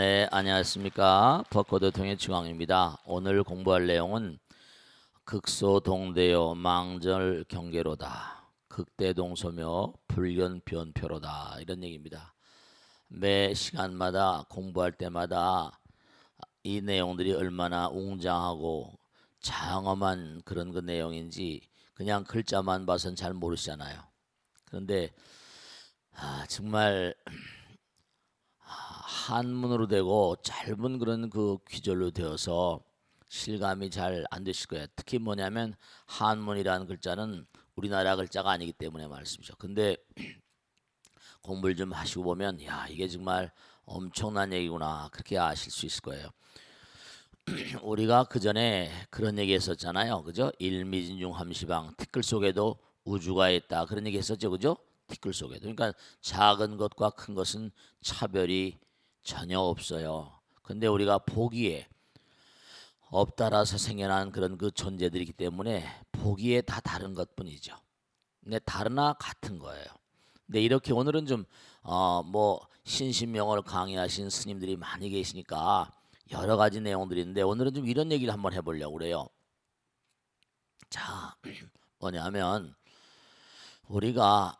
네, 안녕하십니까. 벚꽃의 통의 중앙입니다. 오늘 공부할 내용은 극소동대요 망절 경계로다. 극대동소며 불견변표로다. 이런 얘기입니다. 매 시간마다 공부할 때마다 이 내용들이 얼마나 웅장하고 장엄한 그런 그 내용인지 그냥 글자만 봐선 잘 모르시잖아요. 그런데 정말 한문으로 되고 짧은 그런 그 귀절로 되어서 실감이 잘 안 되실 거예요. 특히 뭐냐면 한문이라는 글자는 우리나라 글자가 아니기 때문에 말씀이죠. 근데 공부를 좀 하시고 보면 야, 이게 정말 엄청난 얘기구나, 그렇게 아실 수 있을 거예요. 우리가 그 전에 그런 얘기 했었잖아요. 그죠? 일미진중 함시방, 티끌 속에도 우주가 있다, 그런 얘기 했었죠. 그죠? 티끌 속에도. 그러니까 작은 것과 큰 것은 차별이 전혀 없어요. 근데 우리가 보기에 없다라서 생겨난 그런 그 존재들이기 때문에 보기에 다 다른 것뿐이죠. 근데 다르나 같은 거예요. 근데 이렇게 오늘은 좀 뭐 신신명을 강의하신 스님들이 많이 계시니까 여러 가지 내용들이 있는데 오늘은 좀 이런 얘기를 한번 해보려고 그래요. 자, 뭐냐면 우리가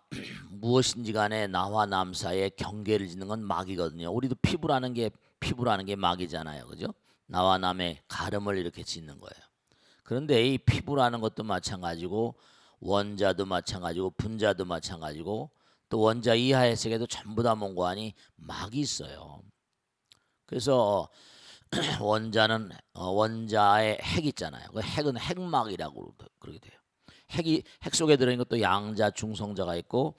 무엇인지 간에 나와 남 사이에 경계를 짓는 건 막이거든요. 우리도 피부라는 게 막이잖아요. 그죠? 나와 남의 가름을 이렇게 짓는 거예요. 그런데 이 피부라는 것도 마찬가지고 원자도 마찬가지고 분자도 마찬가지고 또 원자 이하의 세계도 전부 다 몽고하니 막이 있어요. 그래서 원자는 원자의 핵 있잖아요. 그 핵은 핵막이라고 그러게 돼요. 핵 속에 들어있는 것도 양자 중성자가 있고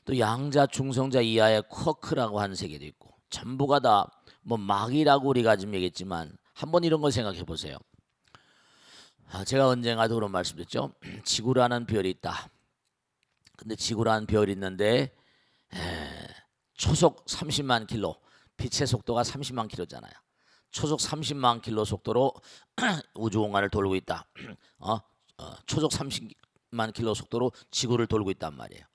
또 양자 중성자 이하의 쿼크라고 하는 세계도 있고 전부가 다 뭐 막이라고 우리가 지금 얘기했지만 한번 이런 걸 생각해 보세요. 제가 언젠가도 그런 말씀드렸죠. 지구라는 별이 있다. 근데 지구라는 별이 있는데 초속 30만 킬로, 빛의 속도가 30만 킬로잖아요. 초속 30만 킬로 속도로 우주 공간을 돌고 있다. 초속 30만 킬로 속도로 지구를 돌고 있단 말이에요.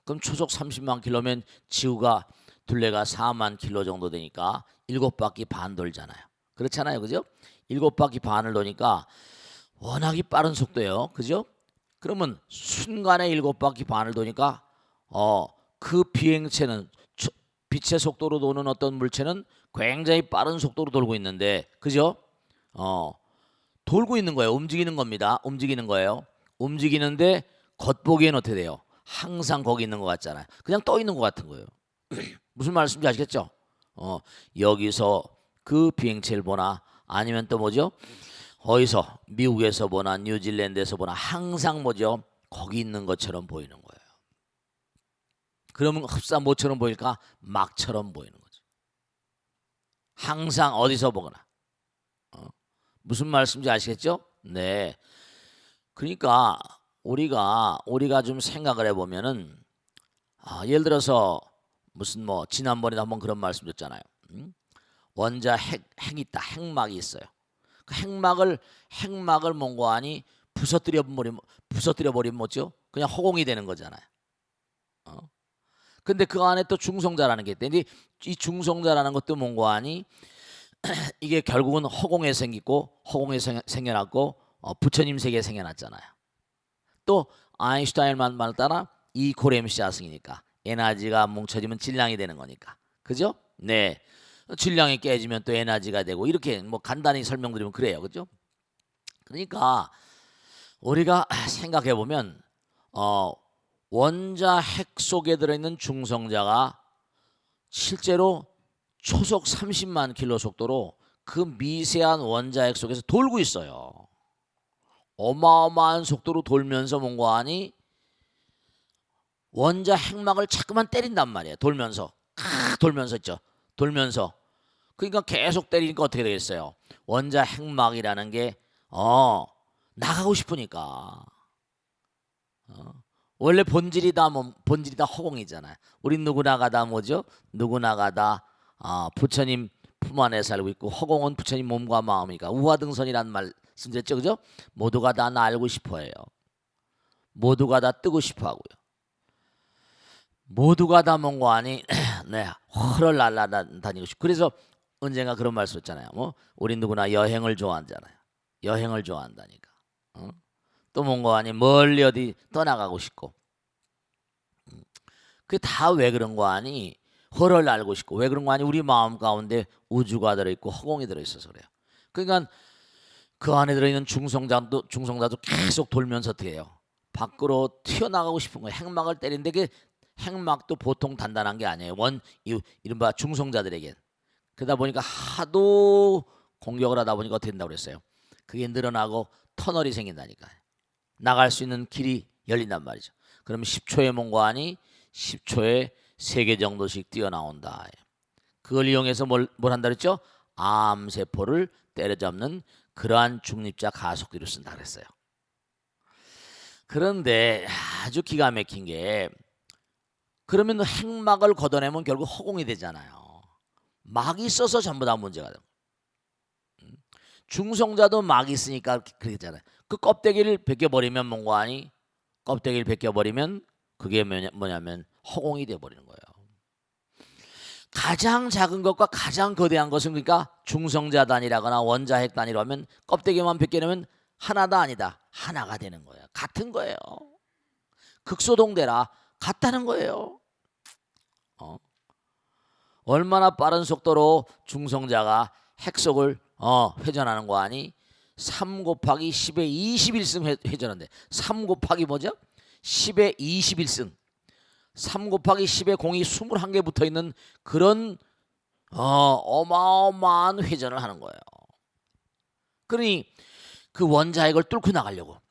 그럼 초속 30만 킬로면 지구가 둘레가 4만 킬로 정도 되니까 7바퀴 반 돌잖아요. 그렇잖아요. 그죠? 7바퀴 반을 도니까 워낙이 빠른 속도예요. 그죠? 그러면 순간에 7바퀴 반을 도니까 그 비행체는 빛의 속도로 도는 어떤 물체는 굉장히 빠른 속도로 돌고 있는데, 그죠? 돌고 있는 거예요. 움직이는 겁니다. 움직이는 거예요. 움직이는데 겉보기에는 어떻게 돼요? 항상 거기 있는 것 같잖아요. 그냥 떠 있는 것 같은 거예요. 무슨 말씀인지 아시겠죠? 여기서 그 비행체를 보나 아니면 또 뭐죠? 어디서 미국에서 보나 뉴질랜드에서 보나 항상 뭐죠? 거기 있는 것처럼 보이는 거예요. 그러면 흡사 뭐처럼 보일까? 막처럼 보이는 거죠. 항상 어디서 보거나. 무슨 말씀인지 아시겠죠? 네. 그러니까 우리가 좀 생각을 해보면은 예를 들어서 무슨 뭐 지난번에도 한번 그런 말씀 드렸잖아요. 원자 핵이 있다. 핵막이 있어요. 그 핵막을 몽고하니 부서뜨려 버리면 뭐죠? 그냥 허공이 되는 거잖아요. 근데 그 안에 또 중성자라는 게 있대. 이 중성자라는 것도 몽고하니 이게 결국은 허공에 생겨났고 부처님 세계에 생겨났잖아요. 또 아인슈타인만 말 따라 이퀄 MC 하승이니까 에너지가 뭉쳐지면 질량이 되는 거니까. 그죠? 네. 질량이 깨지면 또 에너지가 되고 이렇게 뭐 간단히 설명드리면 그래요. 그죠? 그러니까 우리가 생각해 보면 원자 핵 속에 들어있는 중성자가 실제로 초속 30만 킬로 속도로 그 미세한 원자 핵 속에서 돌고 있어요. 어마어마한 속도로 돌면서 뭔가 하니 원자 핵막을 자꾸만 때린단 말이에요. 돌면서 있죠. 돌면서 그러니까 계속 때리니까 어떻게 되겠어요? 원자 핵막이라는 게 나가고 싶으니까 원래 본질이다 허공이잖아요. 우리 누구나가 다 뭐죠? 누구나가 다 부처님 품 안에 살고 있고 허공은 부처님 몸과 마음이니까 우화등선이란 말씀드렸죠, 그죠? 모두가 다 나 알고 싶어해요. 모두가 다 뜨고 싶어하고요. 모두가 다 뭔가 아니 네, 헐을 날아다니고 싶고 그래서 언젠가 그런 말 썼잖아요. 뭐 우리 누구나 여행을 좋아하잖아요. 여행을 좋아한다니까. 어? 또 뭔가 아니 멀리 어디 떠나가고 싶고. 그게 다 왜 그런 거 아니? 허를 알고 싶고. 왜 그런 거 아니? 우리 마음 가운데 우주가 들어있고 허공이 들어있어서 그래요. 그러니까 그 안에 들어있는 중성자도 계속 돌면서 어떻게 해요? 밖으로 튀어나가고 싶은 거예요. 핵막을 때리는데 그 핵막도 보통 단단한 게 아니에요. 이른바 중성자들에겐. 그러다 보니까 하도 공격을 하다 보니까 어떻게 된다고 그랬어요? 그게 늘어나고 터널이 생긴다니까요. 나갈 수 있는 길이 열린단 말이죠. 그럼 10초의 몽고안이 10초에 3개 정도씩 뛰어나온다. 그걸 이용해서 뭘 한다 그랬죠? 암세포를 때려잡는 그러한 중립자 가속기를 쓴다 그랬어요. 그런데 아주 기가 막힌 게 그러면 핵막을 걷어내면 결국 허공이 되잖아요. 막이 있어서 전부 다 문제가 돼요. 중성자도 막이 있으니까 그러잖아요. 그 껍데기를 벗겨버리면 뭔가 아니 껍데기를 벗겨버리면 그게 뭐냐면 허공이 돼버리는 거예요. 가장 작은 것과 가장 거대한 것은 그러니까 중성자 단위라거나 원자핵 단위로 하면 껍데기만 벗겨내면 하나다 아니다. 하나가 되는 거예요. 같은 거예요. 극소동대라 같다는 거예요. 얼마나 빠른 속도로 중성자가 핵속을 회전하는 거 아니? 3 곱하기 10의 21승 회전한대. 3 곱하기 뭐죠? 10의 21승. 3 곱하기 10의 공이 21개 붙어있는 그런 어마어마한 회전을 하는 거예요. 그러니 그 원자핵을 뚫고 나가려고.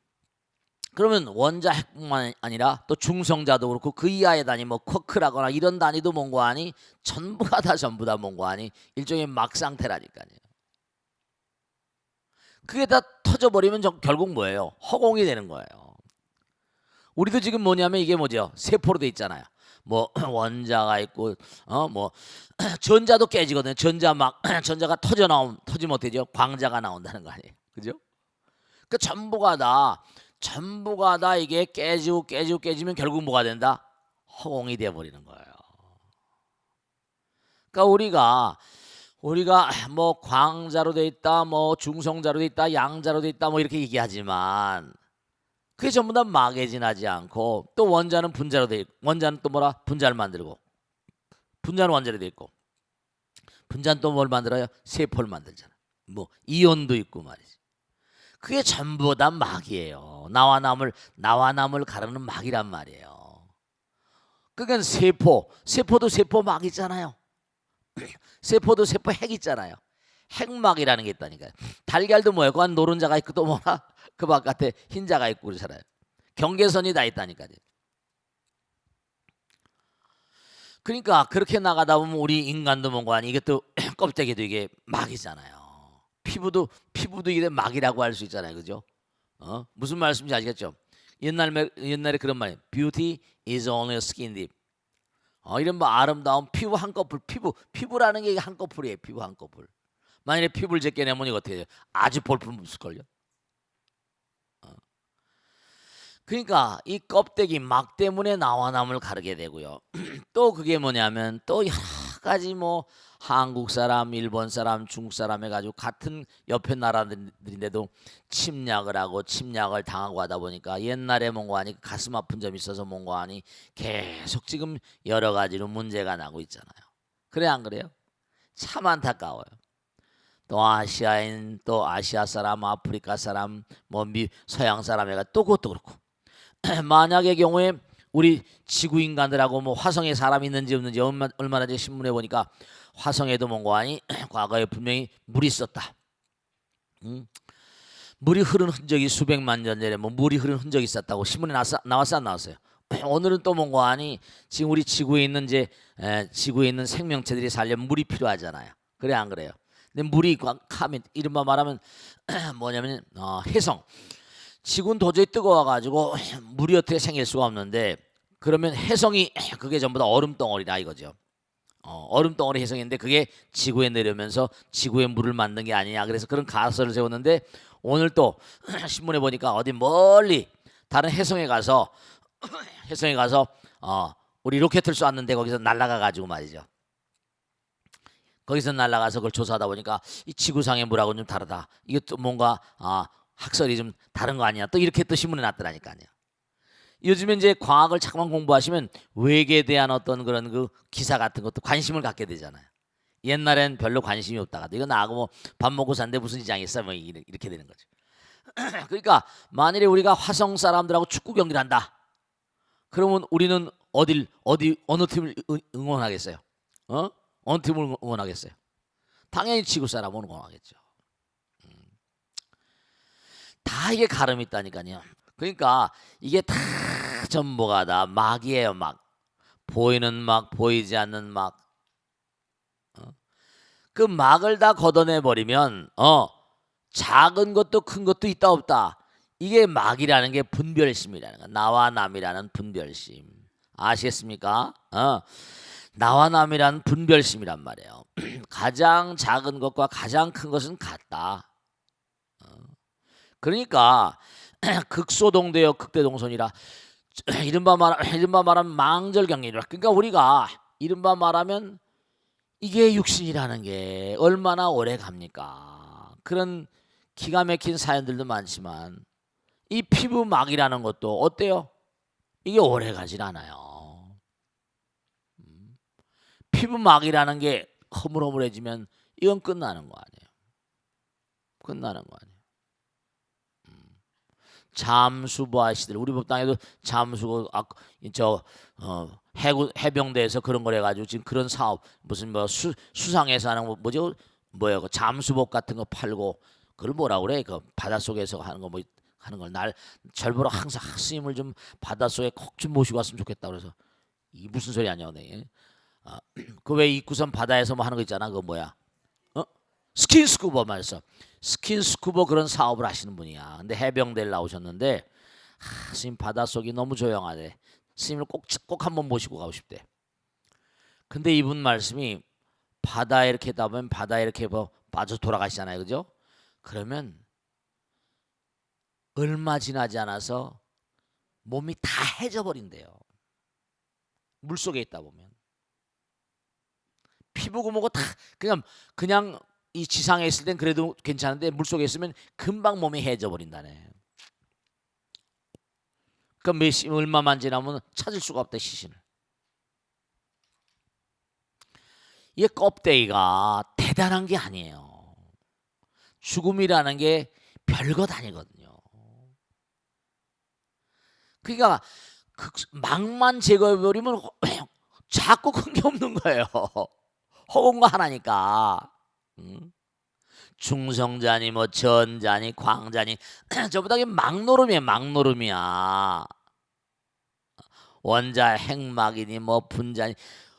그러면 원자핵뿐만 아니라 또 중성자도 그렇고 그 이하의 단위 뭐 쿼크라거나 이런 단위도 뭔가 아니 전부가 다 뭔가 아니 일종의 막 상태라니까요. 그게 다 터져버리면 결국 뭐예요? 허공이 되는 거예요. 우리도 지금 뭐냐면 이게 뭐죠? 세포로 돼 있잖아요. 뭐 원자가 있고 뭐 전자도 깨지거든요. 전자가 터지 못하죠. 광자가 나온다는 거 아니에요. 그죠? 그 전부가 다 이게 깨지면 결국 뭐가 된다? 허공이 되어 버리는 거예요. 그러니까 우리가 뭐 광자로 돼 있다, 뭐 중성자로 돼 있다, 양자로 돼 있다, 뭐 이렇게 얘기하지만 그게 전부 다 막에 지나지 않고 또 원자는 분자로 돼 있고 원자는 또 뭐라 분자를 만들고 분자는 원자로 돼 있고 분자는 또 뭘 만들어요? 세포를 만들잖아. 뭐 이온도 있고 말이지. 그게 전부 다 막이에요. 나와 남을 가르는 막이란 말이에요. 그러니까 세포도 세포 막 있잖아요. 세포도 세포 핵 있잖아요. 핵막이라는 게 있다니까요. 달걀도 뭐예요? 그 안 노른자가 있고 또 뭐라 그 바깥에 흰자가 있고 그러잖아요. 경계선이 다 있다니까요. 그러니까 그렇게 나가다 보면 우리 인간도 뭔가 아니 이것도 껍데기도 이게 막이잖아요. 피부도 이게 막이라고 할 수 있잖아요. 그죠? 무슨 말씀인지 아시겠죠? 옛날에 그런 말이에요. Beauty is only a skin deep. 이런 뭐 아름다운 피부 한꺼풀 피부라는 게 한꺼풀이에요. 피부 한꺼풀. 만약에 피부를 제껴내면 이거 어떻게 돼요? 아주 볼품 없을걸요. 그러니까 이 껍데기 막 때문에 나와 남을 가르게 되고요. 또 그게 뭐냐면 또 여러 가지 뭐 한국 사람, 일본 사람, 중국 사람 해가지고 같은 옆에 나라들인데도 침략을 당하고 하다 보니까 옛날에 뭔가 하니 가슴 아픈 점이 있어서 뭔가 하니 계속 지금 여러 가지로 문제가 나고 있잖아요. 그래 안 그래요? 참 안타까워요. 또 아시아인, 또 아시아 사람, 아프리카 사람, 뭐 서양 사람 해가 또 그것도 그렇고 만약의 경우에 우리 지구 인간들하고 뭐 화성에 사람이 있는지 없는지 얼마나 전에 신문에 보니까 화성에도 뭔가 아니 과거에 분명히 물이 있었다. 물이 흐른 흔적이 수백만 년 전에 뭐 물이 흐른 흔적이 있었다고 신문에 나왔어 안 나왔어요? 오늘은 또 뭔가 아니 지금 우리 지구에 있는 지구에 있는 생명체들이 살려면 물이 필요하잖아요. 그래 안 그래요? 근데 물이 가면 이른바 말하면 뭐냐면 해성. 지구는 도저히 뜨거워가지고 물이 어떻게 생길 수가 없는데 그러면 해성이 그게 전부 다 얼음덩어리다 이거죠. 얼음덩어리 해성인데 그게 지구에 내려오면서 지구에 물을 만든 게 아니냐. 그래서 그런 가설을 세웠는데 오늘 또 신문에 보니까 어디 멀리 다른 해성에 가서 우리 로켓을 쏘았는데 거기서 날아가 가지고 말이죠. 거기서 날아가서 그걸 조사하다 보니까 이 지구상의 물하고는 좀 다르다. 이게 또 뭔가 학설이 좀 다른 거 아니야. 또 이렇게 또 신문에 났더라니까요. 요즘에 이제 과학을 잠깐만 공부하시면 외계에 대한 어떤 그런 그 기사 같은 것도 관심을 갖게 되잖아요. 옛날엔 별로 관심이 없다가 이거 나하고 뭐 밥 먹고 사는데 무슨 이장이 있어 뭐 이렇게 되는 거죠. 그러니까 만일에 우리가 화성 사람들하고 축구 경기를 한다. 그러면 우리는 어느 팀을 응원하겠어요? 어느 팀을 응원하겠어요? 당연히 지구 사람을 응원하겠죠. 다 이게 가름이 있다니까요. 그러니까 이게 다 전부가 다 막이에요. 막 보이는 막 보이지 않는 막. 그 막을 다 걷어내 버리면 작은 것도 큰 것도 있다 없다. 이게 막이라는 게 분별심이라는 거. 나와 남이라는 분별심. 아시겠습니까? 나와 남이라는 분별심이란 말이에요. 가장 작은 것과 가장 큰 것은 같다. 그러니까 극소동대여 극대동선이라 이른바 말하면 망절경리라. 그러니까 우리가 이른바 말하면 이게 육신이라는 게 얼마나 오래 갑니까? 그런 기가 막힌 사연들도 많지만 이 피부막이라는 것도 어때요? 이게 오래 가질 않아요. 피부막이라는 게 허물허물해지면 이건 끝나는 거 아니에요. 끝나는 거 아니에요. 잠수부 아시들 우리 법당에도 잠수부 해병대에서 그런 걸 해가지고 지금 그런 사업 무슨 뭐 수상해서 하는 거 뭐죠? 뭐야 그 잠수복 같은 거 팔고 그걸 뭐라 그래? 그 바닷속에서 하는 거 뭐 하는 걸 날 절보러 항상 스님을 좀 바닷속에 꼭 좀 모시고 왔으면 좋겠다 그래서 이 무슨 소리 아니야, 네? 그 왜 입구선 바다에서 뭐 하는 거 있잖아, 그거 뭐야? 스킨스쿠버 말이었어. 스킨스쿠버 그런 사업을 하시는 분이야. 근데 해병대를 나오셨는데 스님 바닷속이 너무 조용하대. 스님을 꼭 한번 모시고 가고 싶대. 근데 이분 말씀이 바다에 이렇게 다 보면 바다에 이렇게 뭐 빠져 돌아가시잖아요, 그죠? 그러면 얼마 지나지 않아서 몸이 다 해져 버린대요. 물 속에 있다 보면 피부고 뭐고 다 그냥 이 지상에 있을 땐 그래도 괜찮은데 물속에 있으면 금방 몸이 해져 버린다네. 그러니까 얼마만 지나면 찾을 수가 없다, 시신을. 이게 껍데기가 대단한 게 아니에요. 죽음이라는 게 별것 아니거든요. 그러니까 막만 제거해버리면 자꾸 큰 게 없는 거예요. 허운 거 하나니까. 중성자니 뭐 전자니 광자니 전부 다 막노름이에요. 막노름이야. 원자 핵막이니 뭐 분자니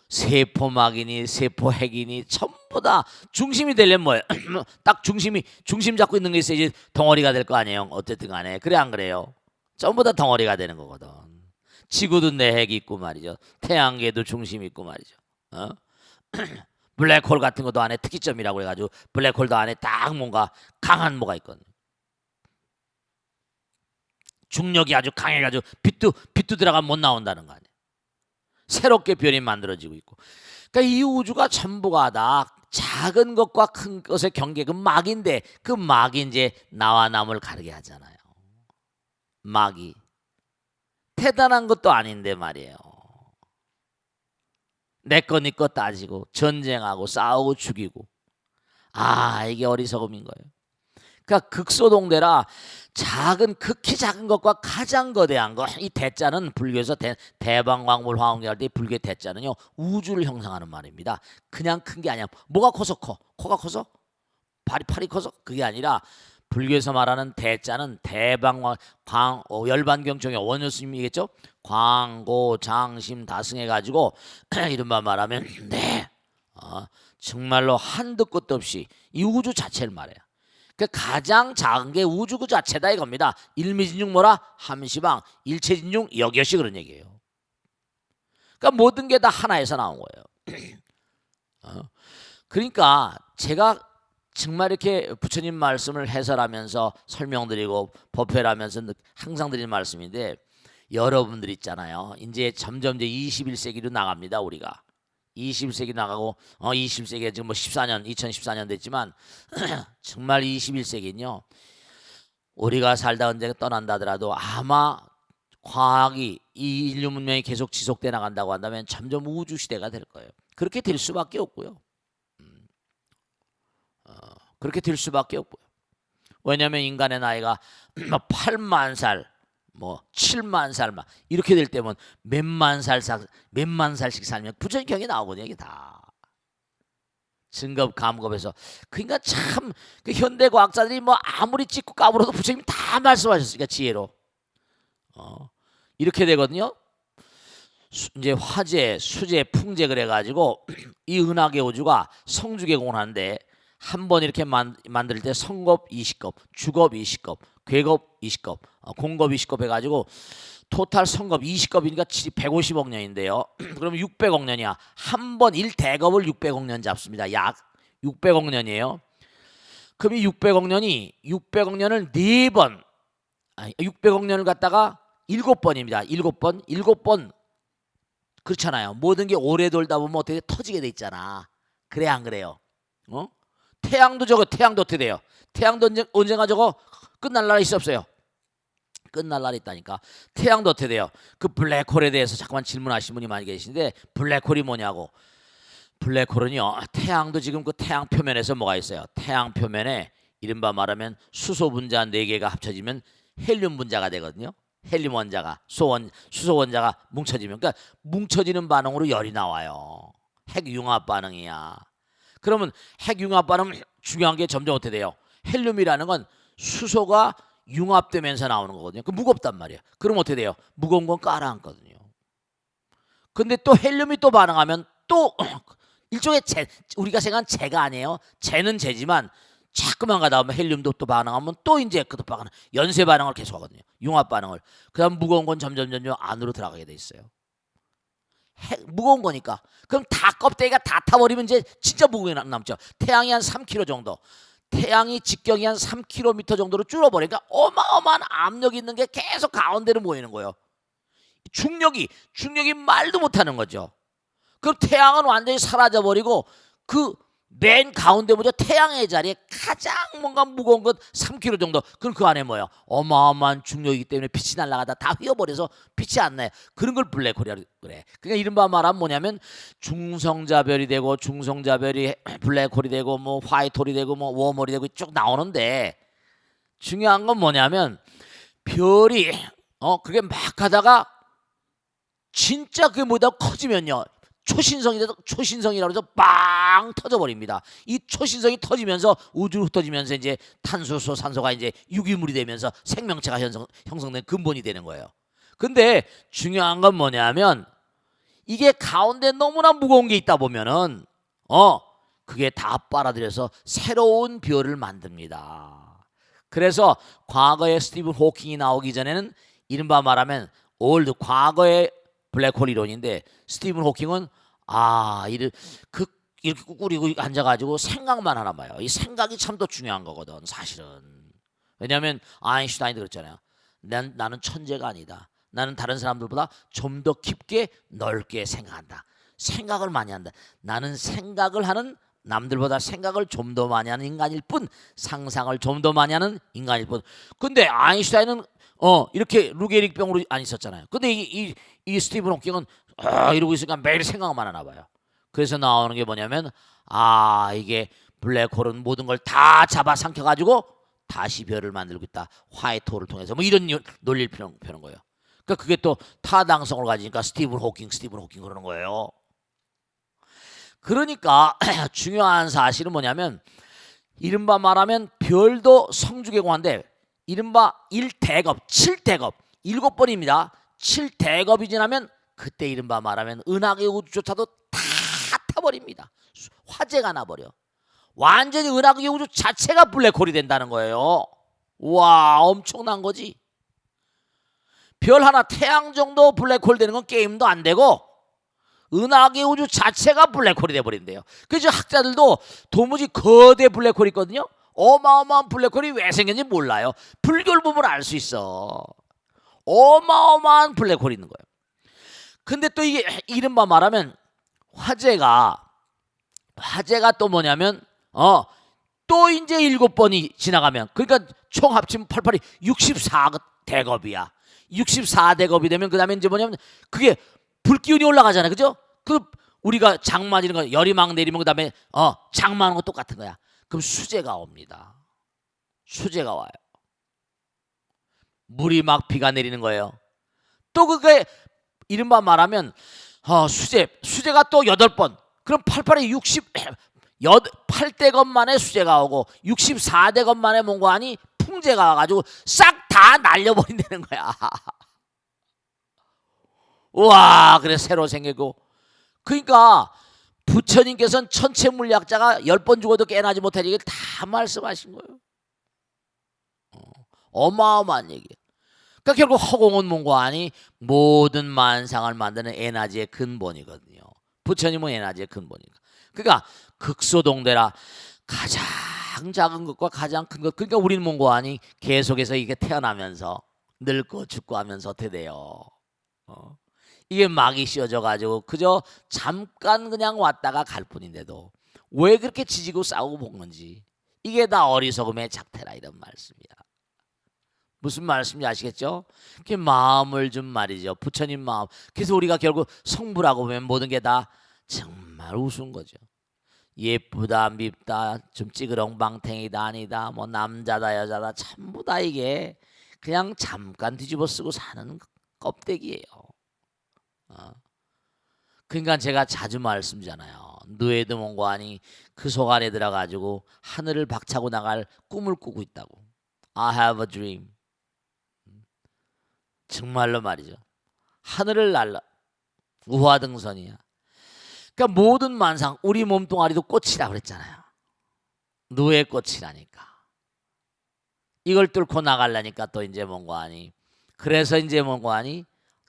세포막이니 세포핵이니 전부 다 중심이 되려면 뭐예요? 딱 중심 잡고 있는 게 있어야지 덩어리가 될 거 아니에요. 어쨌든 간에 그래 안 그래요? 전부 다 덩어리가 되는 거거든. 지구도 내핵이 있고 말이죠. 태양계도 중심이 있고 말이죠. 블랙홀 같은 것도 안에 특이점이라고 해가지고 블랙홀도 안에 딱 뭔가 강한 뭐가 있거든요. 중력이 아주 강해가지고 빛도 들어가면 못 나온다는 거 아니에요. 새롭게 별이 만들어지고 있고. 그러니까 이 우주가 전부가 다 작은 것과 큰 것의 경계 그 막인데 그 막이 이제 나와 남을 가르게 하잖아요. 막이 대단한 것도 아닌데 말이에요. 내 거 네 거 따지고 전쟁하고 싸우고 죽이고 이게 어리석음인 거예요. 그러니까 극소동대라 극히 작은 것과 가장 거대한 것. 이 대자는 불교에서 대방광물 화엄경 할 때 불교의 대자는요 우주를 형상하는 말입니다. 그냥 큰 게 아니야. 뭐가 커서 커? 코가 커서? 팔이 커서? 그게 아니라 불교에서 말하는 대자는 열반경종의 원효 스님이겠죠. 광고 장심 다승해 가지고 이른바 말하면 정말로 한도 끝도 없이 이 우주 자체를 말해요. 그 가장 작은 게 우주 그 자체다 이겁니다. 일미진중 뭐라? 함시방 일체진중 여겨시 그런 얘기예요. 그러니까 모든 게 다 하나에서 나온 거예요. 그러니까 제가 정말 이렇게 부처님 말씀을 해설하면서 설명드리고 법회하면서 항상 드리는 말씀인데 여러분들 있잖아요. 이제 점점 이제 21세기로 나갑니다. 우리가 21세기 나가고 20세기에 지금 뭐 14년 2014년 됐지만 정말 21세기는요. 우리가 살다 언제 떠난다 하더라도 아마 과학이 이 인류 문명이 계속 지속돼 나간다고 한다면 점점 우주 시대가 될 거예요. 그렇게 될 수밖에 없고요. 그렇게 될 수밖에 없고요. 왜냐하면 인간의 나이가 8만 살, 뭐 7만 살 막 이렇게 될 때면 몇만 살씩 살면 부전경이 나오거든요. 이게 다 증겁 감겁해서. 그러니까 참 그 현대 과학자들이 뭐 아무리 찍고 까불어도 부처님이 다 말씀하셨으니까 지혜로 이렇게 되거든요. 이제 화재, 수재, 풍재 그래가지고 이 은하계 우주가 성주계공을 하는데 한 번 이렇게 만들 때 성겁 20겁, 주겁 20겁, 괴겁 20겁, 공겁 20겁 해가지고 토탈 성겁 20겁이니까 150억 년인데요. 그러면 600억 년이야. 한 번 1대겁을 600억 년 잡습니다. 약 600억 년이에요. 그럼 이 600억 년을 4번, 600억 년을 갖다가 7번입니다. 7번 그렇잖아요. 모든 게 오래 돌다 보면 어떻게 터지게 돼 있잖아. 그래 안 그래요? 태양도 어떻게 돼요? 태양도 언젠가 저거 끝날 날이 있어 없어요? 끝날 날이 있다니까. 태양도 어떻게 돼요? 그 블랙홀에 대해서 잠깐만 질문하신 분이 많이 계신데 블랙홀이 뭐냐고. 블랙홀은요. 태양도 지금 그 태양 표면에서 뭐가 있어요? 태양 표면에 이른바 말하면 수소 분자 4개가 합쳐지면 헬륨 분자가 되거든요. 헬륨 원자가 수소 원자가 뭉쳐지면 그러니까 뭉쳐지는 반응으로 열이 나와요. 핵융합 반응이야. 그러면 핵융합 반응 중요한 게 점점 어떻게 돼요? 헬륨이라는 건 수소가 융합되면서 나오는 거거든요. 그 무겁단 말이에요. 그럼 어떻게 돼요? 무거운 건 깔아앉거든요. 근데 또 헬륨이 또 반응하면 또 일종의 우리가 생각한 재가 아니에요. 재는 재지만 자꾸만 가다 보면 헬륨도 또 반응하면 또 이제 그것도 반응, 연쇄 반응을 계속 하거든요. 융합 반응을. 그다음 무거운 건 점점 안으로 들어가게 돼 있어요. 무거운 거니까. 그럼 다 껍데기가 다 타버리면 이제 진짜 무거운 게 남죠. 태양이 한 3kg 정도. 태양이 직경이 한 3km 정도로 줄어버리니까 어마어마한 압력이 있는 게 계속 가운데로 모이는 거예요. 중력이 말도 못하는 거죠. 그럼 태양은 완전히 사라져버리고 그 맨 가운데 보죠. 태양의 자리에 가장 뭔가 무거운 것 3kg 정도. 그럼 그 안에 뭐예요? 어마어마한 중력이기 때문에 빛이 날아가다 다 휘어버려서 빛이 안 나요. 그런 걸 블랙홀이라고 그래. 그러니까 이른바 말하면 뭐냐면 중성자별이 되고 중성자별이 블랙홀이 되고 뭐 화이트홀이 되고 뭐 웜홀이 되고 쭉 나오는데 중요한 건 뭐냐면 별이 그게 막 가다가 진짜 그게 뭐다 커지면요. 초신성이라고 해서 빵 터져버립니다. 이 초신성이 터지면서 우주로 흩어지면서 이제 탄소수 산소가 이제 유기물이 되면서 생명체가 형성된 근본이 되는 거예요. 근데 중요한 건 뭐냐면 이게 가운데 너무나 무거운 게 있다 보면은 그게 다 빨아들여서 새로운 별을 만듭니다. 그래서 과거에 스티븐 호킹이 나오기 전에는 이른바 말하면 과거의 블랙홀 이론인데 스티븐 호킹은 이렇게 꾸꾸리고 앉아가지고 생각만 하나 봐요. 이 생각이 참 더 중요한 거거든 사실은. 왜냐하면 아인슈타인도 그랬잖아요. 나는 천재가 아니다. 나는 다른 사람들보다 좀 더 깊게 넓게 생각한다. 생각을 많이 한다. 나는 생각을 하는 남들보다 생각을 좀 더 많이 하는 인간일 뿐 상상을 좀 더 많이 하는 인간일 뿐. 근데 아인슈타인은 이렇게 루게릭병으로 안 있었잖아요. 근데 이 스티븐 호킹은 이러고 있으니까 매일 생각만 하나 봐요. 그래서 나오는 게 뭐냐면 이게 블랙홀은 모든 걸 다 잡아삼켜가지고 다시 별을 만들고 있다. 화이트홀을 통해서 뭐 이런 논리를 펴는 거예요. 그러니까 그게 또 타당성을 가지니까 스티븐 호킹 그러는 거예요. 그러니까 중요한 사실은 뭐냐면 이른바 말하면 별도 성주계공한데 이른바 1대겁, 7대겁, 7번입니다. 7대겁이 지나면 그때 이른바 말하면 은하계 우주조차도 다 타버립니다. 화재가 나버려. 완전히 은하계 우주 자체가 블랙홀이 된다는 거예요. 와, 엄청난 거지. 별 하나 태양 정도 블랙홀 되는 건 게임도 안 되고 은하계 우주 자체가 블랙홀이 돼버린대요. 그래서 학자들도 도무지 거대 블랙홀이 있거든요. 어마어마한 블랙홀이 왜 생겼는지 몰라요. 불교를 보면 알 수 있어. 어마어마한 블랙홀이 있는 거예요. 근데 또 이게 이른바 말하면 화재가 또 뭐냐면 또 이제 7번이 지나가면 그러니까 총 합치면 88이 64대겁이야. 64대겁이 되면 그다음에 이제 뭐냐면 그게 불기운이 올라가잖아요. 그죠? 그 우리가 장마 이런 거 열이 막 내리면 그다음에 장마하는 거 똑같은 거야. 그럼 수재가 옵니다. 수재가 와요. 물이 막 비가 내리는 거예요. 또 그게 이른바 말하면 수재가 또 8번. 그럼 88에 8대겁 만에 수재가 오고 64대겁 만에 뭔가 하니 풍재가 와가지고 싹 다 날려버린다는 거야. 우와, 그래 새로 생기고. 그러니까 부처님께서는 천체 물리학자가 10번 죽어도 깨어나지 못할 얘기를 다 말씀하신 거예요. 어마어마한 얘기예요. 그러니까 결국 허공은 뭔가 하니 모든 만상을 만드는 에너지의 근본이거든요. 부처님은 에너지의 근본이니까. 그러니까 극소동대라 가장 작은 것과 가장 큰 것. 그러니까 우리는 뭔가 하니 계속해서 이게 태어나면서 늙고 죽고 하면서 어떻게 돼요? 이게 막이 씌워져 가지고 그저 잠깐 그냥 왔다가 갈 뿐인데도 왜 그렇게 지지고 싸우고 볶는지 이게 다 어리석음의 작태라 이런 말씀이야. 무슨 말씀인지 아시겠죠? 그 마음을 좀 말이죠. 부처님 마음. 그래서 우리가 결국 성부라고 보면 모든 게 다 정말 우스운 거죠. 예쁘다 밉다 좀 찌그렁방탱이다 아니다 뭐 남자다 여자다 전부 다 이게 그냥 잠깐 뒤집어 쓰고 사는 껍데기예요. 그러니까 제가 자주 말씀드리잖아요. 누에도 뭔가하니 그 속 안에 들어가지고 하늘을 박차고 나갈 꿈을 꾸고 있다고. I have a dream. 정말로 말이죠. 하늘을 날라 우화등선이야. 그러니까 모든 만상 우리 몸뚱아리도 꽃이라 그랬잖아요. 누에 꽃이라니까. 이걸 뚫고 나가려니까 또 이제 뭔가하니 그래서 이제 뭔가하니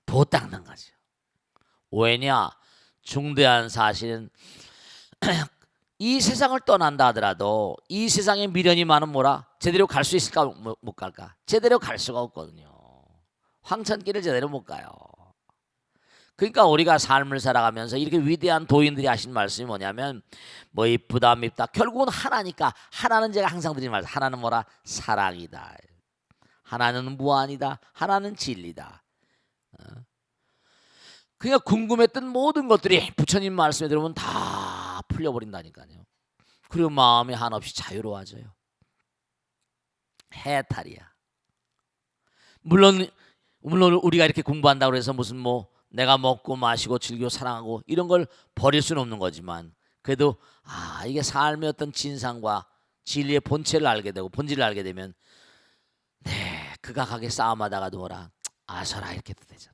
도 닦는 거죠. 왜냐? 중대한 사실은 이 세상을 떠난다 하더라도 이 세상에 미련이 많은 뭐라 제대로 갈 수 있을까 못 갈까? 제대로 갈 수가 없거든요. 황천길을 제대로 못 가요. 그러니까 우리가 삶을 살아가면서 이렇게 위대한 도인들이 하신 말씀이 뭐냐면 뭐 이쁘다 밉다 결국은 하나니까. 하나는 제가 항상 드리는 말씀, 하나는 뭐라? 사랑이다. 하나는 무한이다. 하나는 진리다. 그러니까 궁금했던 모든 것들이 부처님 말씀에 들어보면 다 풀려버린다니까요. 그리고 마음이 한없이 자유로워져요. 해탈이야. 물론 우리가 이렇게 공부한다고 해서 무슨 뭐 내가 먹고 마시고 즐기고 사랑하고 이런 걸 버릴 수는 없는 거지만 그래도 이게 삶의 어떤 진상과 진리의 본체를 알게 되고 본질을 알게 되면 극악하게 싸움하다가도 뭐라 아서라 이렇게도 되잖아.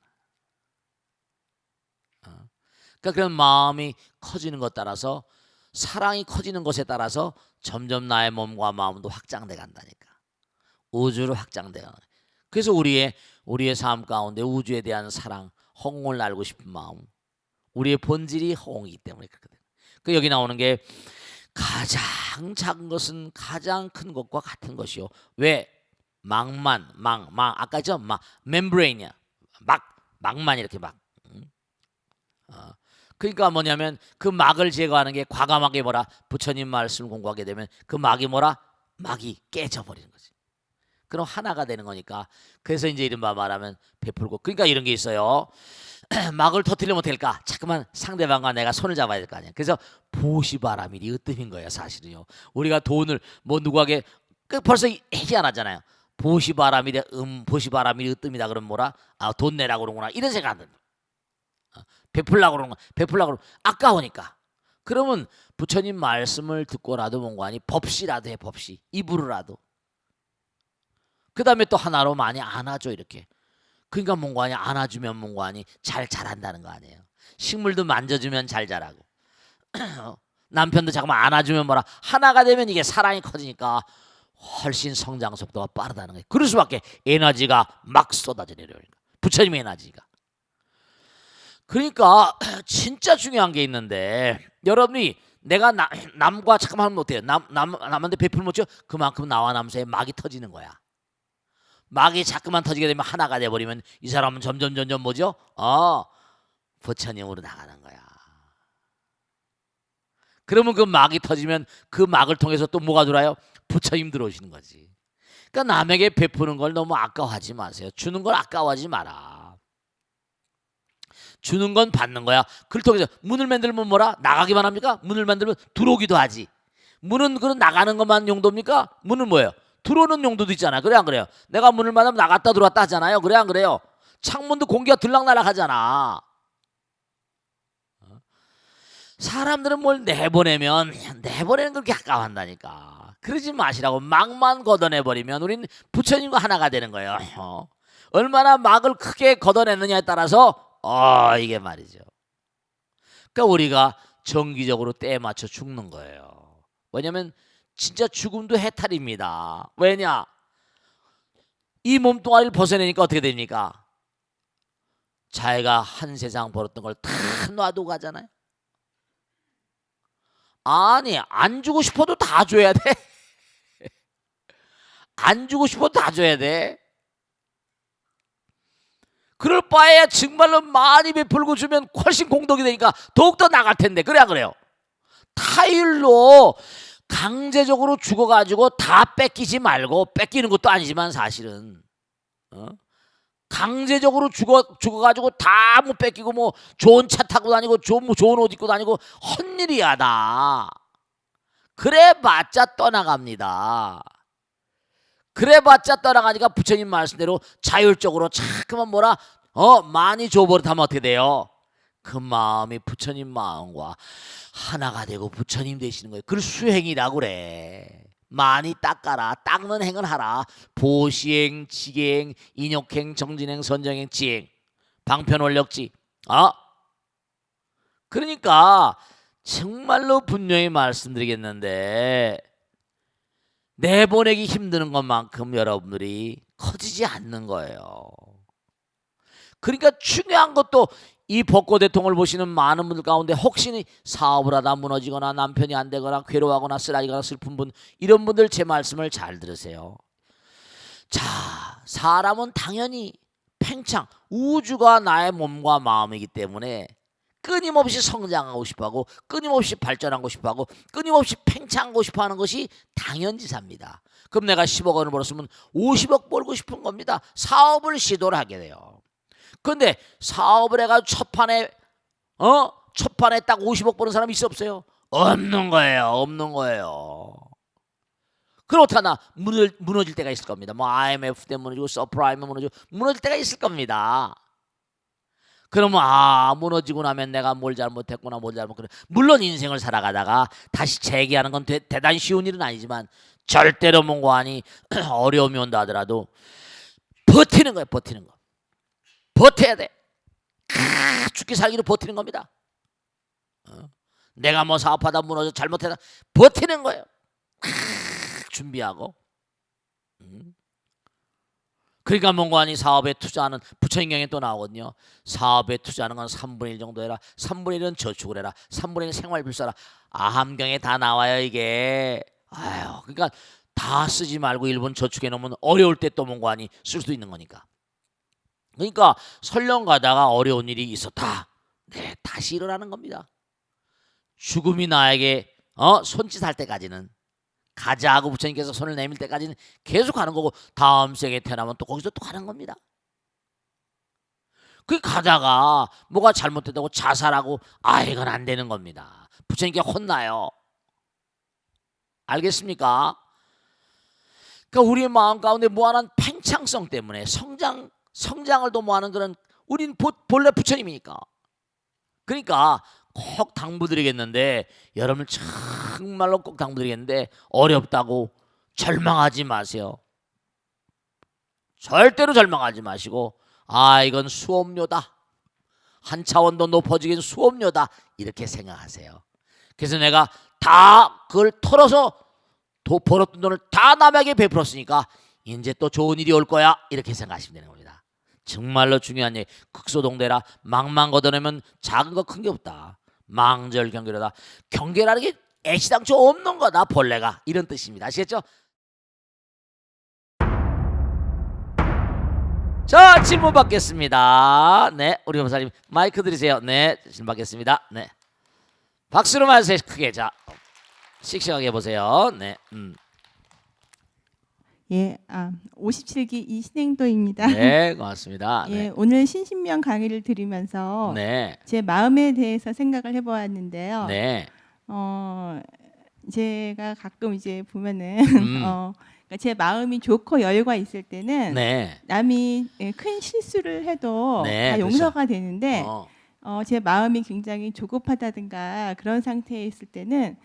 그러니까 그런 마음이 커지는 것 따라서 사랑이 커지는 것에 따라서 점점 나의 몸과 마음도 확장돼 간다니까. 우주로 확장돼 가는. 그래서 우리의 삶 가운데 우주에 대한 사랑, 허공을 알고 싶은 마음, 우리의 본질이 허공이기 때문에 그렇거든. 그 여기 나오는 게 가장 작은 것은 가장 큰 것과 같은 것이요. 왜? 망 아까 저 멤브레인이야. 막만 이렇게 막. 그러니까 뭐냐면 그 막을 제거하는 게 과감하게 뭐라 부처님 말씀을 공부하게 되면 그 막이 뭐라 막이 깨져버리는 거지. 그럼 하나가 되는 거니까. 그래서 이제 이른바 말하면 베풀고. 그러니까 이런 게 있어요. 막을 터뜨리면 될까? 자꾸만 상대방과 내가 손을 잡아야 될 거 아니야. 그래서 보시바라밀이 으뜸인 거예요, 사실은요. 우리가 돈을 뭐 누구에게 벌써 얘기 안 하잖아요. 보시바라밀이 으뜸이다 그러면 뭐라? 돈 내라고 그러구나. 이런 생각 안 든다. 베풀라고 그러는 거. 베풀라고 그러면 아까우니까. 그러면 부처님 말씀을 듣고라도 뭔가 하니 법시라도 해. 법시. 입으로라도. 그 다음에 또 하나로 많이 안아줘 이렇게. 그러니까 뭔가 하니 안아주면 뭔가 하니 잘 자란다는 거 아니에요. 식물도 만져주면 잘 자라고. 남편도 잠깐만 안아주면 뭐라 하나가 되면 이게 사랑이 커지니까 훨씬 성장 속도가 빠르다는 거예요. 그럴 수밖에. 에너지가 막 쏟아져 내려오니까. 부처님의 에너지가. 그러니까 진짜 중요한 게 있는데 여러분이 내가 남과 잠깐만 하면 어때요? 남한테 베풀면 뭐죠? 그만큼 나와 남사에 막이 터지는 거야. 막이 자꾸만 터지게 되면 하나가 돼버리면 이 사람은 점점 뭐죠? 부처님으로 나가는 거야. 그러면 그 막이 터지면 그 막을 통해서 또 뭐가 들어와요? 부처님 들어오시는 거지. 그러니까 남에게 베푸는 걸 너무 아까워하지 마세요. 주는 걸 아까워하지 마라. 주는 건 받는 거야. 그걸 통해서 문을 만들면 뭐라? 나가기만 합니까? 문을 만들면 들어오기도 하지. 문은 그런 나가는 것만 용도입니까? 문은 뭐예요? 들어오는 용도도 있잖아. 그래 안 그래요? 내가 문을 만들면 나갔다 들어왔다 하잖아요. 그래 안 그래요? 창문도 공기가 들락날락 하잖아. 사람들은 뭘 내보내면 내보내는 걸 그렇게 아까워한다니까. 그러지 마시라고. 막만 걷어내버리면 우린 부처님과 하나가 되는 거예요. 얼마나 막을 크게 걷어내느냐에 따라서 이게 말이죠. 그러니까 우리가 정기적으로 때에 맞춰 죽는 거예요. 왜냐하면 진짜 죽음도 해탈입니다. 왜냐? 이 몸뚱아리를 벗어내니까 어떻게 됩니까? 자기가 한 세상 벌었던 걸 다 놔두고 가잖아요. 아니, 안 주고 싶어도 다 줘야 돼. 안 주고 싶어도 다 줘야 돼. 그럴 바에야 정말로 많이 베풀고 주면 훨씬 공덕이 되니까 더욱더 나갈 텐데. 그래 안 그래요? 타일로 강제적으로 죽어가지고 다 뺏기지 말고, 뺏기는 것도 아니지만 사실은 강제적으로 죽어가지고 다 못 뺏기고 뭐 좋은 차 타고 다니고 좋은 옷 입고 다니고 헛일이야 다. 그래봤자 떠나갑니다. 그래봤자 떠나가니까 부처님 말씀대로 자율적으로 자꾸만 뭐라 많이 줘버리면 어떻게 돼요? 그 마음이 부처님 마음과 하나가 되고 부처님 되시는 거예요. 그걸 수행이라고 그래. 많이 닦아라. 닦는 행을 하라. 보시행, 지계행, 인욕행, 정진행, 선정행, 지행, 방편원력지. 그러니까 정말로 분명히 말씀드리겠는데, 내보내기 힘드는 것만큼 여러분들이 커지지 않는 거예요. 그러니까 중요한 것도, 이 벚꽃 대통을 보시는 많은 분들 가운데 혹시 사업을 하다 무너지거나 남편이 안 되거나 괴로워하거나 쓰라리거나 슬픈 분, 이런 분들 제 말씀을 잘 들으세요. 자, 사람은 당연히 팽창, 우주가 나의 몸과 마음이기 때문에 끊임없이 성장하고 싶어하고 끊임없이 발전하고 싶어하고 끊임없이 팽창하고 싶어하는 것이 당연지사입니다. 그럼 내가 10억 원을 벌었으면 50억 벌고 싶은 겁니다. 사업을 시도를 하게 돼요. 그런데 사업을 해가지고 첫 판에 딱 50억 버는 사람이 있어 없어요? 없는 거예요. 그럼 어떡하나? 무너질 때가 있을 겁니다. 뭐 IMF 때 무너지고 서프라임 무너지고 무너질 때가 있을 겁니다. 그러면 무너지고 나면 내가 뭘 잘못했구나, 물론 인생을 살아가다가 다시 재기하는 건 대단히 쉬운 일은 아니지만 절대로 뭔가하니 어려움이 온다 하더라도 버티는 거예요. 버텨야 돼. 죽기 살기로 버티는 겁니다. 내가 뭐 사업하다 무너져 잘못했다, 버티는 거예요. 준비하고. 그러니까 뭔가하니 사업에 투자하는, 부처님 경에 또 나오거든요. 사업에 투자하는 건 3분의 1 정도 해라. 3분의 1은 저축을 해라. 3분의 1은 생활비싸라. 아함경에 다 나와요 이게. 그러니까 다 쓰지 말고 일본 저축해 놓으면 어려울 때 또 뭔가하니 쓸 수 있는 거니까. 그러니까 설령 가다가 어려운 일이 있었다, 네, 다시 일어나는 겁니다. 죽음이 나에게 손짓할 때까지는, 가자 하고 부처님께서 손을 내밀 때까지는 계속 가는 거고, 다음 생에 태어나면 또 거기서 또 가는 겁니다. 그 가다가 뭐가 잘못됐다고 자살하고 이건 안 되는 겁니다. 부처님께 혼나요. 알겠습니까? 그러니까 우리의 마음 가운데 무한한 팽창성 때문에 성장을 도모하는 그런, 우린 본래 부처님이니까. 그러니까 꼭 당부드리겠는데, 여러분 정말로 꼭 당부드리겠는데, 어렵다고 절망하지 마세요. 절대로 절망하지 마시고, 이건 수업료다, 한 차원 더 높아지긴 수업료다, 이렇게 생각하세요. 그래서 내가 다 그걸 털어서 벌었던 돈을 다 남에게 베풀었으니까 이제 또 좋은 일이 올 거야, 이렇게 생각하시면 되는 겁니다. 정말로 중요한 얘기. 극소동대라. 막만 걷어내면 작은 거 큰 게 없다. 망절경계로다. 경계라는 게 애시당초 없는 거다, 본래가. 이런 뜻입니다. 아시겠죠? 자, 질문 받겠습니다. 네, 우리 목사님 마이크 드리세요. 네, 질문 받겠습니다. 네. 박수로 맞으세요. 크게. 자, 씩씩하게 보세요. 네. 예, 57기 이신행도입니다. 네, 고맙습니다. 예, 네. 오늘 신신명 강의를 들으면서 네. 제 마음에 대해서 생각을 해보았는데요. 네. 제가 가끔 이제 보면은 음. 그러니까 제 마음이 좋고 여유가 있을 때는 네. 남이 큰 실수를 해도 네, 다 용서가 되는데 어. 제 마음이 굉장히 조급하다든가 그런 상태에 있을 때는